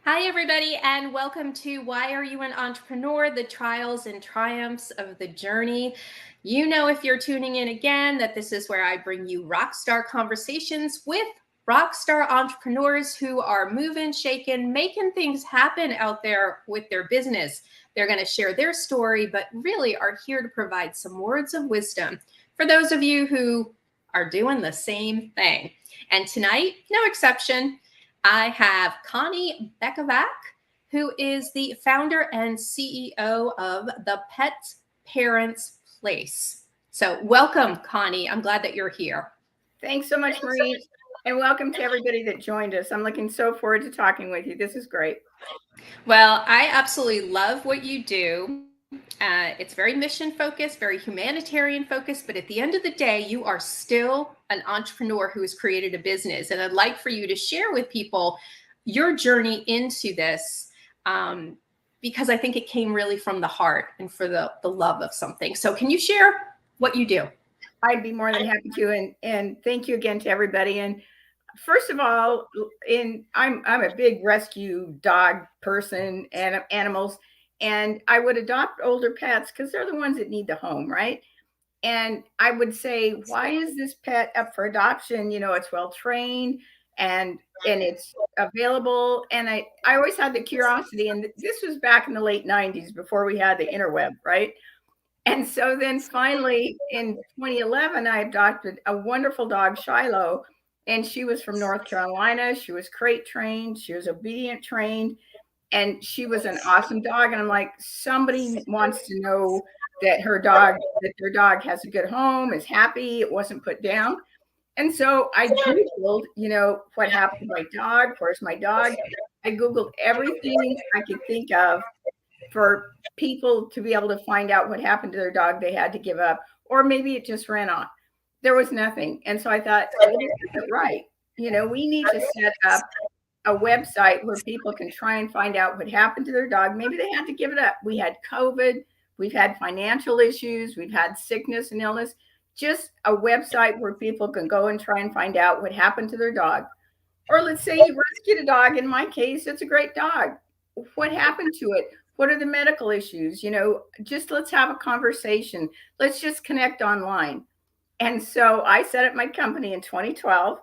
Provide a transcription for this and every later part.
Hi, everybody, and welcome to Why Are You an Entrepreneur? The Trials and Triumphs of the Journey. You know, if you're tuning in again, that this is where I bring you rockstar conversations with rockstar entrepreneurs who are moving, shaking, making things happen out there with their business. They're going to share their story, but really are here to provide some words of wisdom for those of you who are doing the same thing. And tonight, no exception. I have Connie Bekavac, who is the founder and CEO of the Pet Parents Place. So, welcome, Connie. I'm glad that you're here. Thanks so much, Marie, and welcome to everybody that joined us. I'm looking so forward to talking with you. This is great. Well, I absolutely love what you do. It's very mission focused, very humanitarian focused, but at the end of the day, you are still an entrepreneur who has created a business. And I'd like for you to share with people your journey into this because I think it came really from the heart and for the love of something. So, can you share what you do? I'd be more than happy to, and thank you again to everybody. And first of all, I'm a big rescue dog person and animals, and I would adopt older pets because they're the ones that need the home, right? And I would say, why is this pet up for adoption? You know, it's well trained and it's available. And I always had the curiosity, and this was back in the late 90s before we had the interweb, right? And so then finally in 2011, I adopted a wonderful dog, Shiloh, and she was from North Carolina. She was crate trained, she was obedient trained, and she was an awesome dog. And I'm like, somebody wants to know that their dog has a good home, is happy, it wasn't put down. And so I Googled, what happened to my dog? Where's my dog? I Googled everything I could think of for people to be able to find out what happened to their dog they had to give up, or maybe it just ran off. There was nothing. And so I thought, well, this isn't right. We need to set up a website where people can try and find out what happened to their dog. Maybe they had to give it up. We had COVID, we've had financial issues, we've had sickness and illness. Just a website where people can go and try and find out what happened to their dog. Or let's say you rescued a dog. In my case, it's a great dog. What happened to it? What are the medical issues? Just let's have a conversation. Let's just connect online. And so I set up my company in 2012,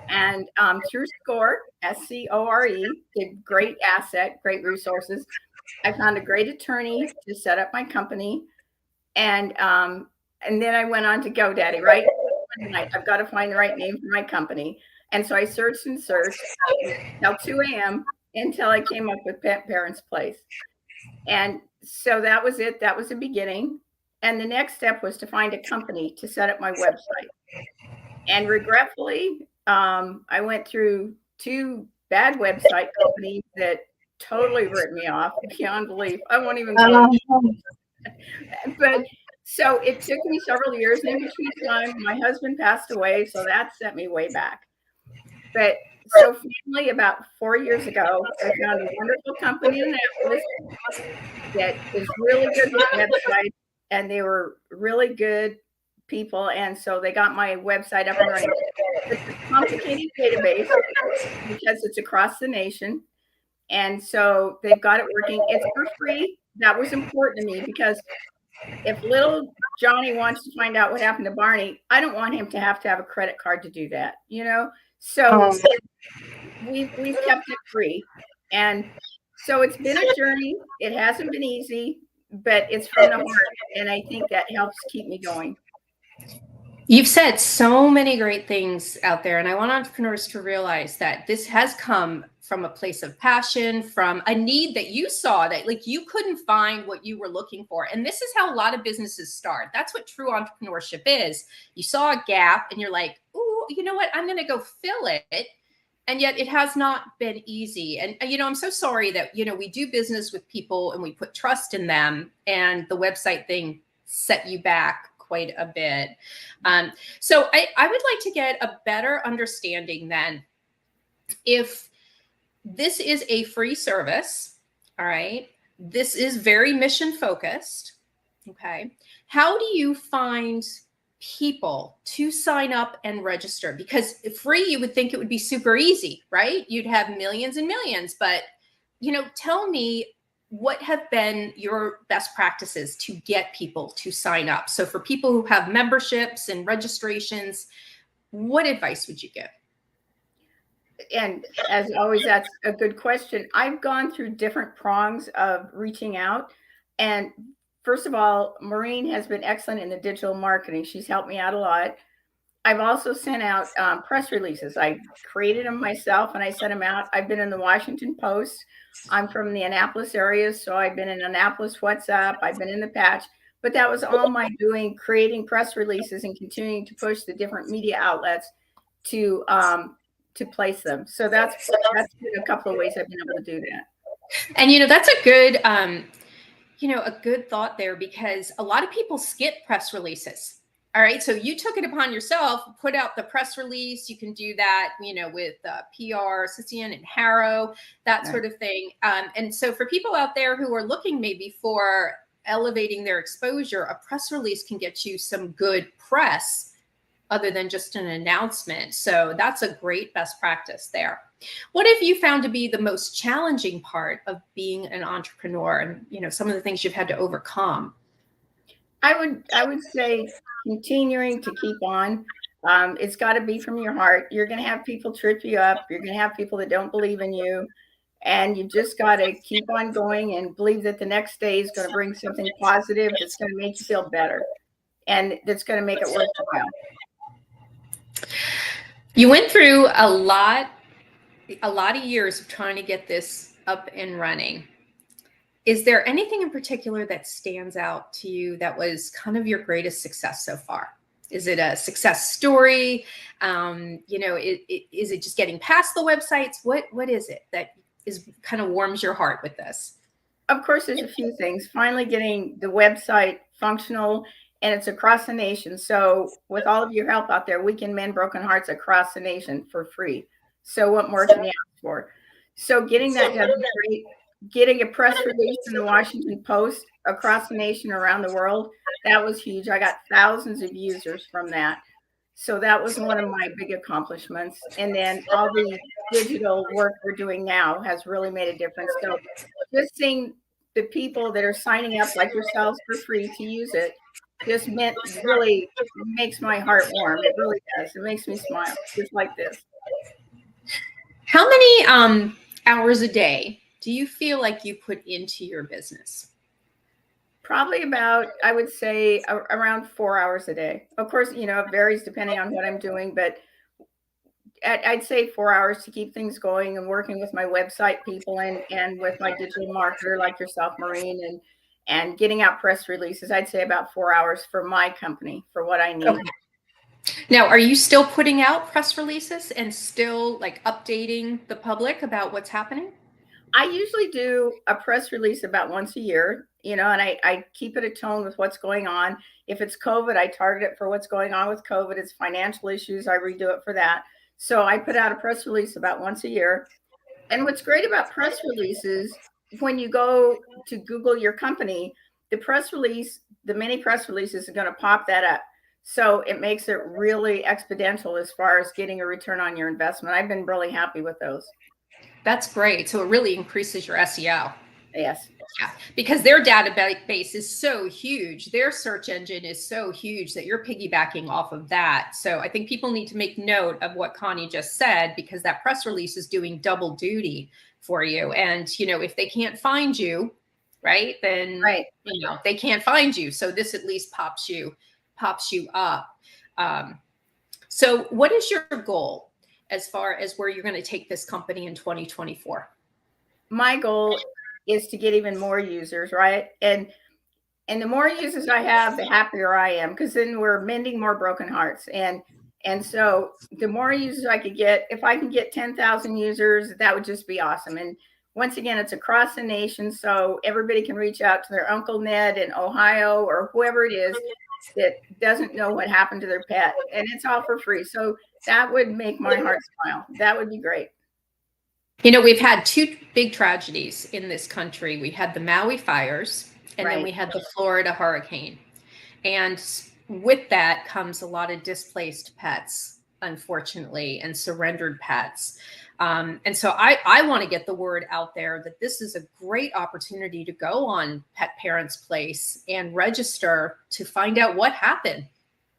and through SCORE, SCORE, a great asset, great resources. I found a great attorney to set up my company, and then I went on to GoDaddy. Right, I've got to find the right name for my company, and so I searched and searched till 2 a.m. until I came up with Pet Parents Place. And so that was it. That was the beginning. And the next step was to find a company to set up my website. And regretfully, I went through two bad website companies that totally ripped me off beyond belief. I won't even go. But so it took me several years. And in between time, my husband passed away. So that set me way back. But so finally, about 4 years ago, I found a wonderful company in Annapolis that is really good with websites, and they were really good people. And so they got my website up and running. It's a complicated database because it's across the nation. And so they've got it working. It's for free. That was important to me because if little Johnny wants to find out what happened to Barney, I don't want him to have a credit card to do that, So we've kept it free. And so it's been a journey. It hasn't been easy, but it's from the heart. And I think that helps keep me going. You've said so many great things out there, and I want entrepreneurs to realize that this has come from a place of passion, from a need that you saw that like you couldn't find what you were looking for. And this is how a lot of businesses start. That's what true entrepreneurship is. You saw a gap and you're like, "Ooh, you know what? I'm going to go fill it." And yet it has not been easy. And, I'm so sorry that, we do business with people and we put trust in them, and the website thing set you back quite a bit. So I would like to get a better understanding then, if this is a free service, all right, this is very mission focused, okay, how do you find people to sign up and register? Because free, you would think it would be super easy, right? You'd have millions and millions, but tell me what have been your best practices to get people to sign up. So for people who have memberships and registrations, what advice would you give? And as always, that's a good question. I've gone through different prongs of reaching out. And first of all, Maureen has been excellent in the digital marketing. She's helped me out a lot. I've also sent out press releases. I created them myself and I sent them out. I've been in the Washington Post. I'm from the Annapolis area, so I've been in Annapolis What's Up. I've been in the Patch, but that was all my doing, creating press releases and continuing to push the different media outlets to place them. So that's been a couple of ways I've been able to do that. And that's a good a good thought there, because a lot of people skip press releases. All right. So you took it upon yourself, put out the press release. You can do that, with PR, Sicilian and Harrow, that sort of thing. And so for people out there who are looking maybe for elevating their exposure, a press release can get you some good press other than just an announcement. So that's a great best practice there. What have you found to be the most challenging part of being an entrepreneur, and some of the things you've had to overcome? I would say continuing to keep on. It's got to be from your heart. You're going to have people trip you up. You're going to have people that don't believe in you. And you just got to keep on going and believe that the next day is going to bring something positive that's going to make you feel better and that's going to make it worthwhile. You went through a lot of years of trying to get this up and running. Is there anything in particular that stands out to you that was kind of your greatest success so far? Is it a success story? Is it just getting past the websites? What is it that kind of warms your heart with this? Of course, there's a few things. Finally getting the website functional, and it's across the nation. So with all of your help out there, we can mend broken hearts across the nation for free. So what more can you ask for? So getting that done is great. Getting a press release in the Washington Post across the nation, around the world, that was huge. I got thousands of users from that. So that was one of my big accomplishments. And then all the digital work we're doing now has really made a difference. So just seeing the people that are signing up like yourselves for free to use it just really makes my heart warm. It really does. It makes me smile, just like this. How many hours a day do you feel like you put into your business? Probably about, I would say, around 4 hours a day. Of course, it varies depending on what I'm doing, but I'd say 4 hours to keep things going and working with my website people and with my digital marketer like yourself, Maureen, and getting out press releases. I'd say about 4 hours for my company, for what I need. Okay. Now, are you still putting out press releases and still like updating the public about what's happening? I usually do a press release about once a year, and I keep it a tone with what's going on. If it's COVID, I target it for what's going on with COVID. It's financial issues, I redo it for that. So I put out a press release about once a year. And what's great about press releases, when you go to Google your company, the mini press releases are going to pop that up. So it makes it really exponential as far as getting a return on your investment. I've been really happy with those. That's great. So it really increases your SEO. Yes. Yeah, because their database is so huge. Their search engine is so huge that you're piggybacking off of that. So I think people need to make note of what Connie just said, because that press release is doing double duty for you. And, if they can't find you, right, then, they can't find you. So this at least pops you up. So what is your goal as far as where you're going to take this company in 2024? My goal is to get even more users, right? And the more users I have, the happier I am, because then we're mending more broken hearts. And so the more users I could get, if I can get 10,000 users, that would just be awesome. And once again, it's across the nation, so everybody can reach out to their Uncle Ned in Ohio or whoever it is that doesn't know what happened to their pet, and it's all for free. So that would make my heart smile. That would be great. We've had two big tragedies in this country. We had the Maui fires, and then we had the Florida hurricane. And with that comes a lot of displaced pets, unfortunately, and surrendered pets. And so I want to get the word out there that this is a great opportunity to go on Pet Parents Place and register to find out what happened,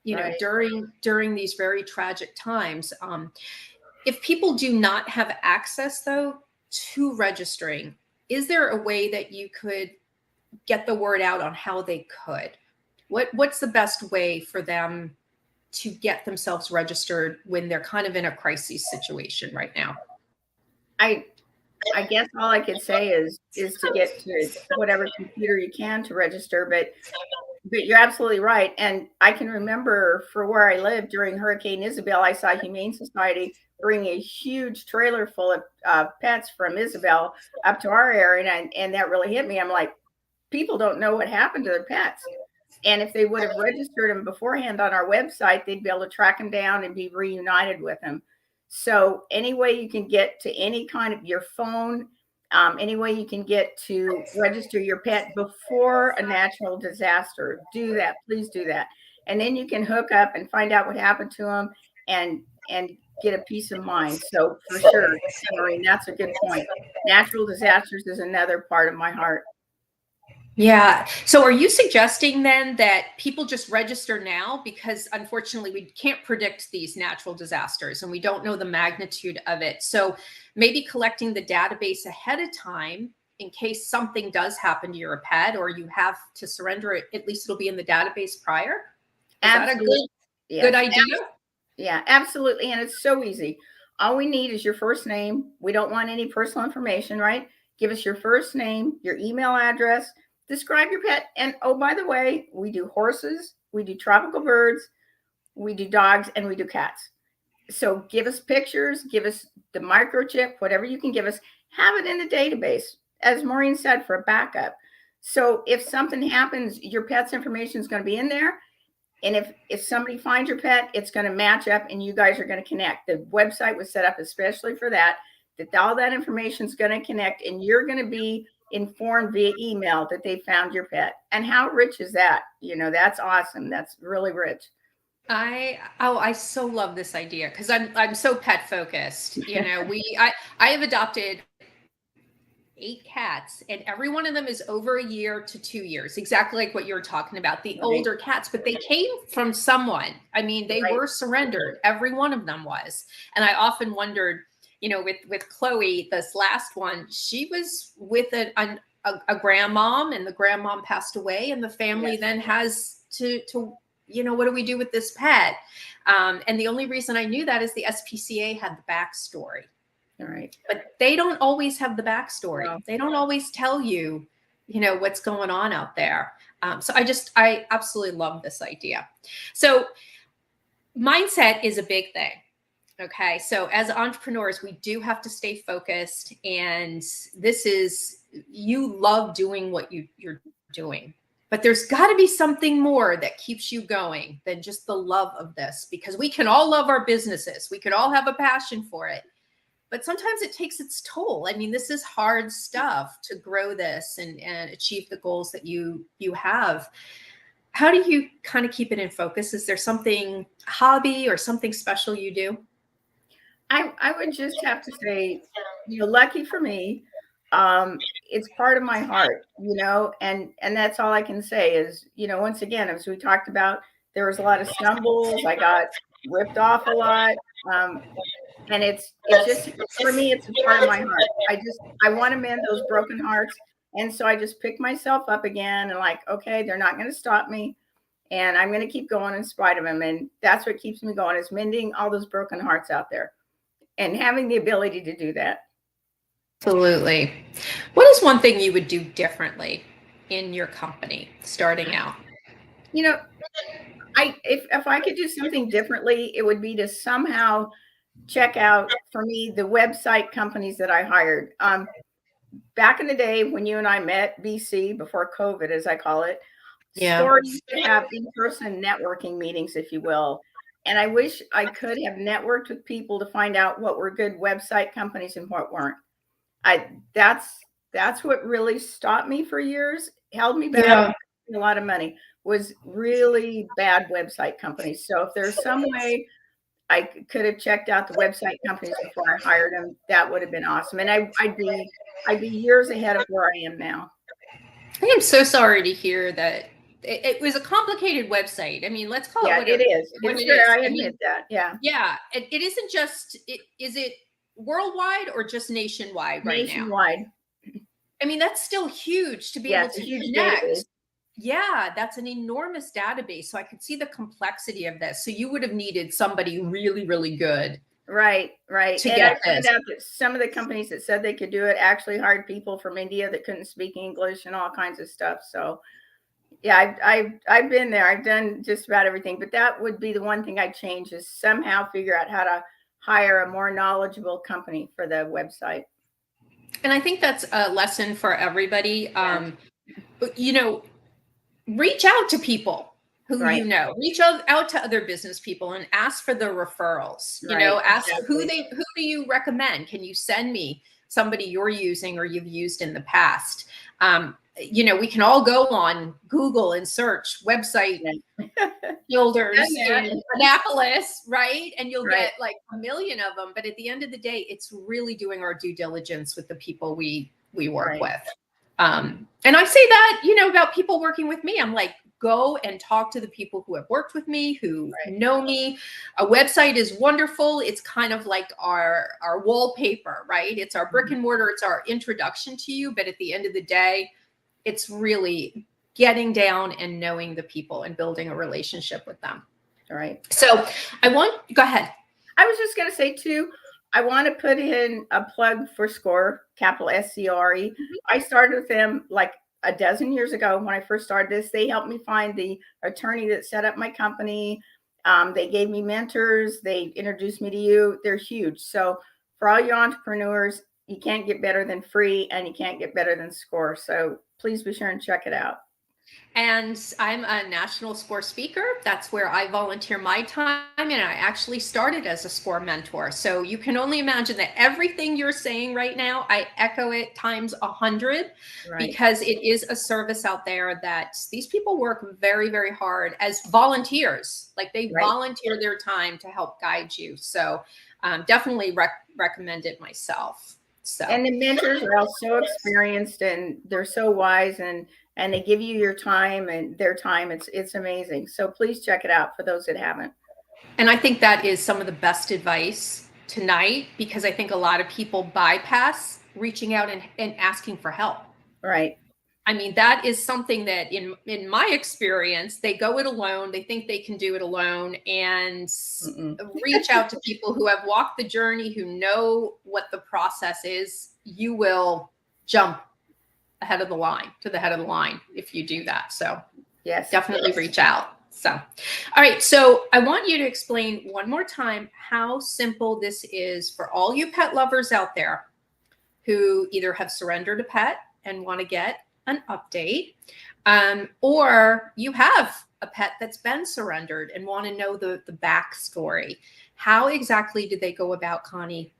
Right. during these very tragic times. If people do not have access, though, to registering, is there a way that you could get the word out on how they could? What's the best way for them to get themselves registered when they're kind of in a crisis situation right now? I guess all I could say is to get to whatever computer you can to register, but you're absolutely right. And I can remember for where I lived during Hurricane Isabel, I saw Humane Society bring a huge trailer full of pets from Isabel up to our area, and that really hit me. I'm like, people don't know what happened to their pets. And if they would have registered them beforehand on our website, they'd be able to track them down and be reunited with them. So any way you can get to any kind of your phone, any way you can get to register your pet before a natural disaster, do that. Please do that. And then you can hook up and find out what happened to them and get a peace of mind. So for sure, Maureen, that's a good point. Natural disasters is another part of my heart. Yeah. So are you suggesting then that people just register now? Because unfortunately, we can't predict these natural disasters and we don't know the magnitude of it. So maybe collecting the database ahead of time in case something does happen to your pet or you have to surrender it, at least it'll be in the database prior. Is Absolutely. that a good idea? Yeah, absolutely. And it's so easy. All we need is your first name. We don't want any personal information, right? Give us your first name, your email address, describe your pet. And oh, by the way, we do horses, we do tropical birds, we do dogs, and we do cats. So give us pictures, give us the microchip, whatever you can give us, have it in the database, as Maureen said, for a backup. So if something happens, your pet's information is going to be in there. And if somebody finds your pet, it's going to match up and you guys are going to connect. The website was set up especially for that all that information is going to connect and you're going to be informed via email that they found your pet. And how rich is that? That's awesome. That's really rich. I so love this idea because I'm so pet focused. I have adopted 8 cats and every one of them is over a year to 2 years, exactly like what you were talking about, the older cats, but they came from someone. I mean, they were surrendered. Every one of them was. And I often wondered, with Chloe, this last one, she was with a grandmom and the grandmom passed away and the family then has to what do we do with this pet? And the only reason I knew that is the SPCA had the backstory. All right. But they don't always have the backstory. No. They don't always tell you, what's going on out there. So I absolutely love this idea. So mindset is a big thing. Okay. So as entrepreneurs, we do have to stay focused. And you love doing what you're doing. But there's got to be something more that keeps you going than just the love of this, because we can all love our businesses. We could all have a passion for it. But sometimes it takes its toll. I mean, this is hard stuff to grow this and achieve the goals that you have. How do you kind of keep it in focus? Is there something hobby or something special you do? I would just have to say, lucky for me, it's part of my heart, and that's all I can say is, once again, as we talked about, there was a lot of stumbles. I got ripped off a lot. And it's just, for me, it's a part of my heart. I want to mend those broken hearts. And so I just pick myself up again and like, okay, they're not going to stop me. And I'm going to keep going in spite of them. And that's what keeps me going, is mending all those broken hearts out there and having the ability to do that. Absolutely. What is one thing you would do differently in your company starting out? If I could do something differently, it would be to somehow check out, for me, the website companies that I hired. Back in the day when you and I met, BC, before COVID, as I call it, stores to have in-person networking meetings, if you will. And I wish I could have networked with people to find out what were good website companies and what weren't. That's what really stopped me for years, held me back a lot of money, was really bad website companies. So if there's some way I could have checked out the website companies before I hired them, that would have been awesome. And I'd be years ahead of where I am now. I am so sorry to hear that. It was a complicated website. I mean, let's call it what it is. what It's it fair. is. I I admit mean, that. Yeah. yeah, it isn't just, is it worldwide or just nationwide right now? Nationwide. I mean, that's still huge to be Yeah, able it's a to huge connect. database. Yeah, that's an enormous database. So I could see the complexity of this. So you would have needed somebody really, really good Right. to And I get found this. out that some of the companies that said they could do it actually hired people from India that couldn't speak English and all kinds of stuff. So yeah, I've been there. I've done just about everything, but that would be the one thing I'd change, is somehow figure out how to hire a more knowledgeable company for the website. And I think that's a lesson for everybody. Yeah. You know, reach out to people who Right. you know, reach out to other business people and ask for the referrals. You know, Right. ask Exactly. who do you recommend? Can you send me somebody you're using or you've used in the past? You know, we can all go on Google and search website builders in Annapolis, right? And you'll Right. get like a million of them. But at the end of the day, it's really doing our due diligence with the people we work Right. with. And I say that, you know, about people working with me. I'm like, go and talk to the people who have worked with me, who Right. know me. A website is wonderful. It's kind of like our wallpaper, right? It's our brick and mortar. It's our introduction to you. But at the end of the day, it's really getting down and knowing the people and building a relationship with them. Right. So go ahead. I was just going to say too, I want to put in a plug for SCORE, capital SCRE. I started with them like a dozen years ago when I first started this. They helped me find the attorney that set up my company. They gave me mentors. They introduced me to you. They're huge. So for all you entrepreneurs, you can't get better than free, and you can't get better than SCORE. So please be sure and check it out. And I'm a national SCORE speaker. That's where I volunteer my time. And I actually started as a SCORE mentor. So you can only imagine that everything you're saying right now, I echo it times 100, because it is a service out there that these people work very, very hard as volunteers. Like they volunteer their time to help guide you. So definitely recommend it myself. So. And the mentors are all so experienced, and they're so wise, and they give you your time and their time. It's amazing. So please check it out for those that haven't. And I think that is some of the best advice tonight, because I think a lot of people bypass reaching out and asking for help. Right. I mean, that is something that in my experience, they go it alone. They think they can do it alone, and reach out to people who have walked the journey, who know what the process is. You will jump ahead of the line, to the head of the line, if you do that. So yes, definitely reach out. So, all right. So I want you to explain one more time how simple this is for all you pet lovers out there who either have surrendered a pet and want to get an update, or you have a pet that's been surrendered and want to know the backstory. How exactly do they go about, Connie,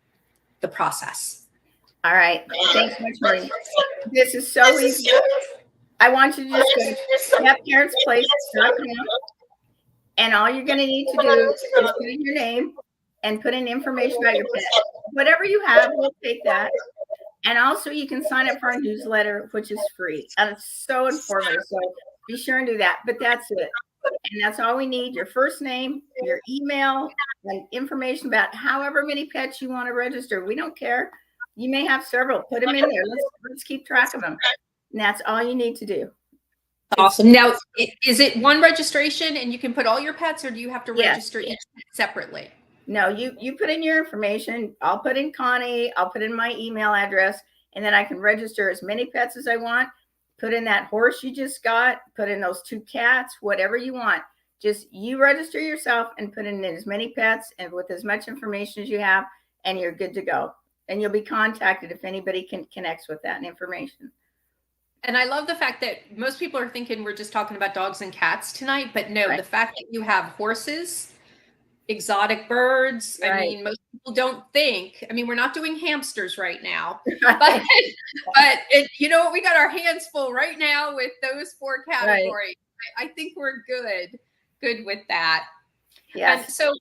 the process? All right. Thanks so much, Marie. This is so easy. I want you to just go to petparentsplace.com, and all you're going to need to do is put in your name and put in information about your pet. Whatever you have, we'll take that. And also you can sign up for our newsletter, which is free. And it's so informative. So be sure and do that. But that's it. And that's all we need: your first name, your email, and information about however many pets you want to register. We don't care. You may have several. Put them in there. Let's keep track of them. And that's all you need to do. Awesome. Now, is it one registration and you can put all your pets, or do you have to register each separately? No, you put in your information. I'll put in Connie. I'll put in my email address, and then I can register as many pets as I want. Put in that horse you just got. Put in those 2 cats, whatever you want. Just you register yourself and put in as many pets and with as much information as you have, and you're good to go. And you'll be contacted if anybody connects with that information. And I love the fact that most people are thinking we're just talking about dogs and cats tonight, but no, the fact that you have horses, exotic birds. I mean, most people don't think, I mean, we're not doing hamsters right now, but you know what? We got our hands full right now with those 4 categories. I think we're good with that. Yes. And so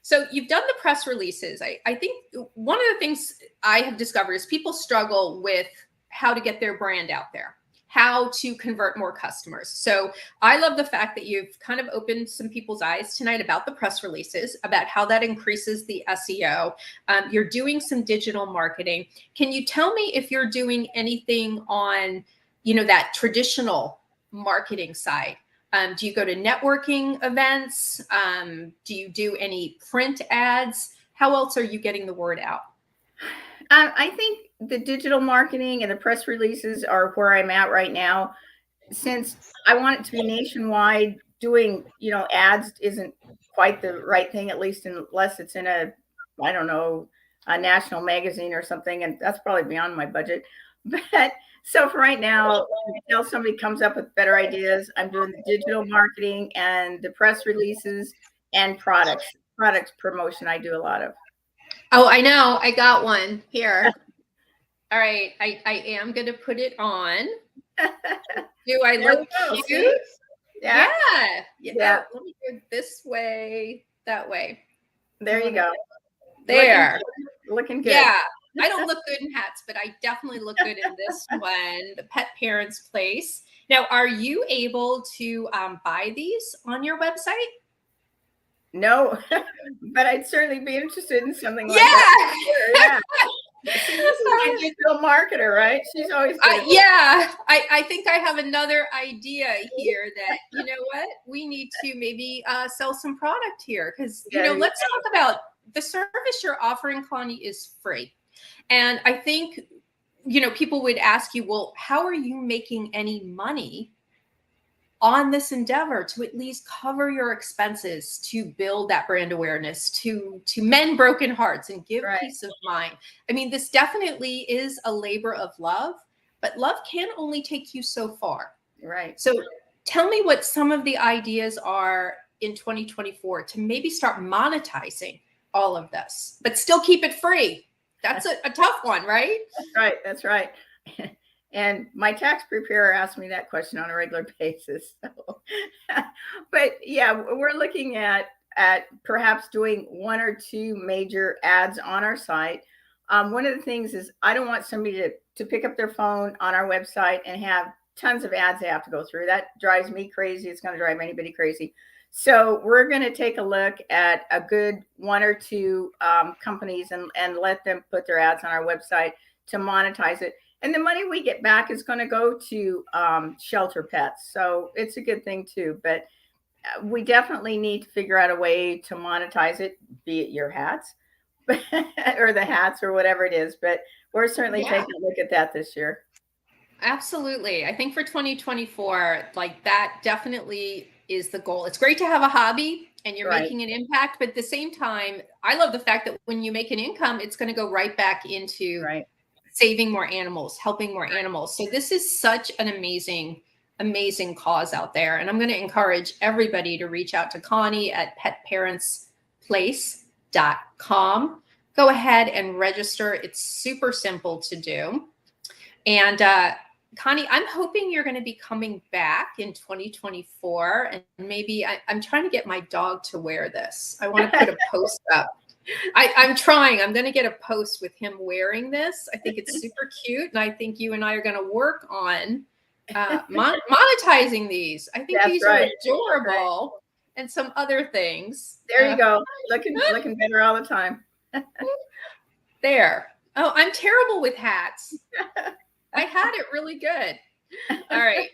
So you've done the press releases. I think one of the things I have discovered is people struggle with how to get their brand out there, how to convert more customers. So I love the fact that you've kind of opened some people's eyes tonight about the press releases, about how that increases the SEO. You're doing some digital marketing. Can you tell me if you're doing anything on, that traditional marketing side? Do you go to networking events? Do you do any print ads? How else are you getting the word out? I think the digital marketing and the press releases are where I'm at right now. Since I want it to be nationwide, doing, ads isn't quite the right thing, at least unless it's in a national magazine or something. And that's probably beyond my budget. But so for right now, until somebody comes up with better ideas, I'm doing the digital marketing and the press releases and products promotion. I do a lot of. Oh, I know. I got one here. All right. I am going to put it on. Do I look cute? Yeah. Yeah. Let me go this way, that way. There you go. There. Looking good. Yeah. I don't look good in hats, but I definitely look good in this one, the Pet Parents Place. Now, are you able to buy these on your website? No, but I'd certainly be interested in something like that. Sure, yeah. She's a digital marketer, right? She's always I think I have another idea here that, you know what, we need to maybe sell some product here because, let's talk about the service you're offering, Connie, is free. And I think, people would ask you, well, how are you making any money on this endeavor to at least cover your expenses, to build that brand awareness, to mend broken hearts and give peace of mind? I mean, this definitely is a labor of love, but love can only take you so far. Right. So tell me what some of the ideas are in 2024 to maybe start monetizing all of this, but still keep it free. That's a tough one, right? That's right. And my tax preparer asks me that question on a regular basis. So. But yeah, we're looking at perhaps doing one or two major ads on our site. One of the things is I don't want somebody to pick up their phone on our website and have tons of ads they have to go through. That drives me crazy. It's going to drive anybody crazy. So we're going to take a look at a good one or two companies and let them put their ads on our website to monetize it. And the money we get back is going to go to shelter pets. So it's a good thing too. But we definitely need to figure out a way to monetize it, be it your hats or the hats or whatever it is. But we're certainly taking a look at that this year. Absolutely. I think for 2024, like that definitely is the goal. It's great to have a hobby and you're making an impact, but at the same time, I love the fact that when you make an income, it's going to go right back into saving more animals, helping more animals. So this is such an amazing, amazing cause out there. And I'm going to encourage everybody to reach out to Connie at petparentsplace.com. Go ahead and register. It's super simple to do. And Connie, I'm hoping you're going to be coming back in 2024. And maybe I'm trying to get my dog to wear this. I want to put a post up. I'm trying. I'm going to get a post with him wearing this. I think it's super cute. And I think you and I are going to work on monetizing these. I think these are adorable and some other things. There you go. Looking better all the time. There. Oh, I'm terrible with hats. I had it really good. All right.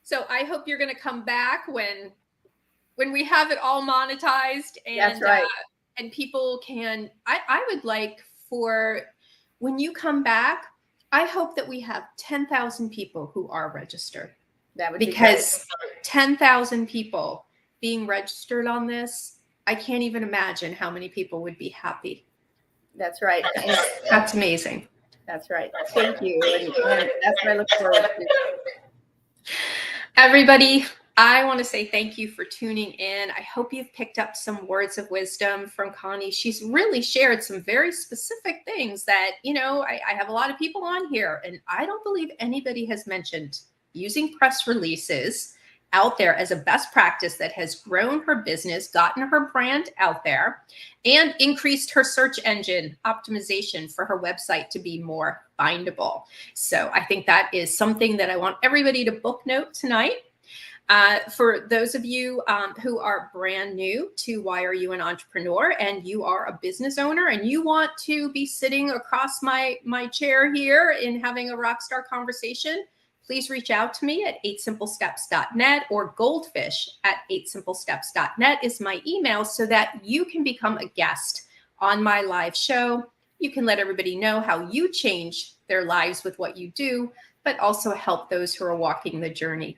So I hope you're going to come back when we have it all monetized and and people can. I would like for when you come back, I hope that we have 10,000 people who are registered. That would because 10,000 people being registered on this, I can't even imagine how many people would be happy. That's right. That's amazing. That's right. Thank you. And that's what I look forward to. Everybody, I want to say thank you for tuning in. I hope you've picked up some words of wisdom from Connie. She's really shared some very specific things that, I have a lot of people on here, and I don't believe anybody has mentioned using press releases out there as a best practice that has grown her business, gotten her brand out there, and increased her search engine optimization for her website to be more findable. So I think that is something that I want everybody to book note tonight. For those of you who are brand new to Why Are You an Entrepreneur, and you are a business owner and you want to be sitting across my chair here and having a rockstar conversation, please reach out to me at 8simplesteps.net, or goldfish@8simplesteps.net is my email, so that you can become a guest on my live show. You can let everybody know how you change their lives with what you do, but also help those who are walking the journey.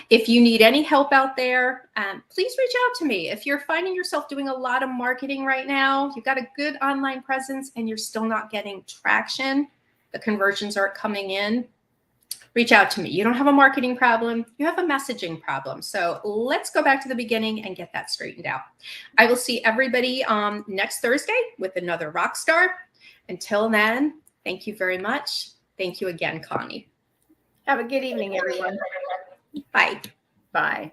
If you need any help out there, please reach out to me. If you're finding yourself doing a lot of marketing right now, you've got a good online presence and you're still not getting traction, the conversions aren't coming in, reach out to me. You don't have a marketing problem, you have a messaging problem. So let's go back to the beginning and get that straightened out. I will see everybody next Thursday with another rock star. Until then, thank you very much. Thank you again, Connie. Have a good evening, everyone. Bye. Bye.